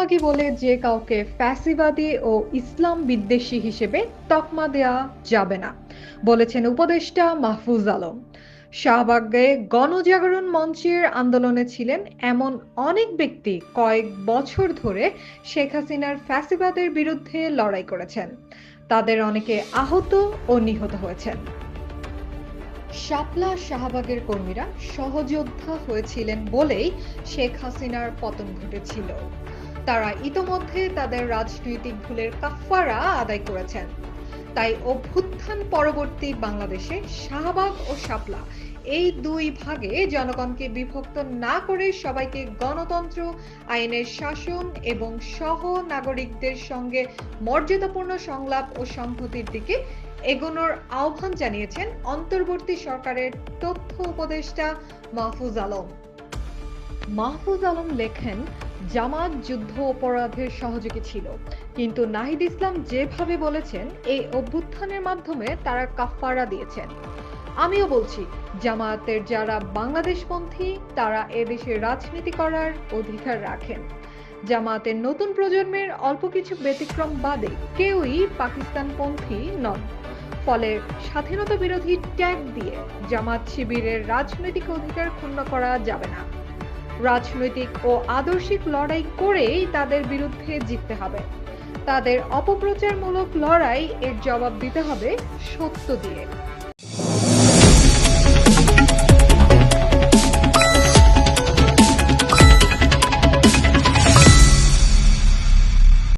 শাহবাগী বলে যে কাউকে ফ্যাসিবাদী ও ইসলাম বিদ্বেষী হিসেবে তকমা দেয়া যাবে না, বলেছেন উপদেষ্টা মাহফুজ আলম। শাহবাগে গণজাগরণ মঞ্চের আন্দোলনে ছিলেন এমন অনেক ব্যক্তি কয়েক বছর ধরে শেখ হাসিনার ফ্যাসিবাদের বিরুদ্ধে লড়াই করেছেন। তাদের অনেকে আহত ও নিহত হয়েছেন। শাপলা শাহবাগের কর্মীরা সহযোদ্ধা হয়েছিলেন বলেই শেখ হাসিনার পতন ঘটেছিল। তারা ইতোমধ্যে তাদের রাজনৈতিক ভুলের কাফফারা আদায় করেছেন। তাই অভ্যুত্থান পরবর্তী বাংলাদেশে শাহবাগ ও শাপলা এই দুই ভাগে জনগণকে বিভক্ত না করে সবাইকে গণতন্ত্র, আইনের শাসন এবং সহ নাগরিকদের সঙ্গে মর্যাদাপূর্ণ সংলাপ ও সংহতির দিকে এগোনোর আহ্বান জানিয়েছেন অন্তর্বর্তী সরকারের তথ্য উপদেষ্টা মাহফুজ আলম। মাহফুজ আলম লেখেন, জামাত যুদ্ধ অপরাধের সহযোগী ছিল, কিন্তু নাহিদ ইসলাম যেভাবে বলেছেন এই অভ্যুত্থানের মাধ্যমে তারা কাফফারা দিয়েছেন। আমিও বলছি, জামায়াতের যারা বাংলাদেশপন্থী তারা এদেশে রাজনীতি করার অধিকার রাখেন। জামায়াতের নতুন প্রজন্মের অল্প কিছু ব্যতিক্রম বাদে কেউই পাকিস্তানপন্থী নন। ফলে স্বাধীনতা বিরোধী ট্যাগ দিয়ে জামাত শিবিরের রাজনৈতিক অধিকার ক্ষুণ্ণ করা যাবে না। রাজনৈতিক ও আদর্শিক লড়াই করেই তাদের বিরুদ্ধে জিততে হবে। তাদের অপপ্রচারমূলক লড়াই এর জবাব দিতে হবে সত্য দিয়ে।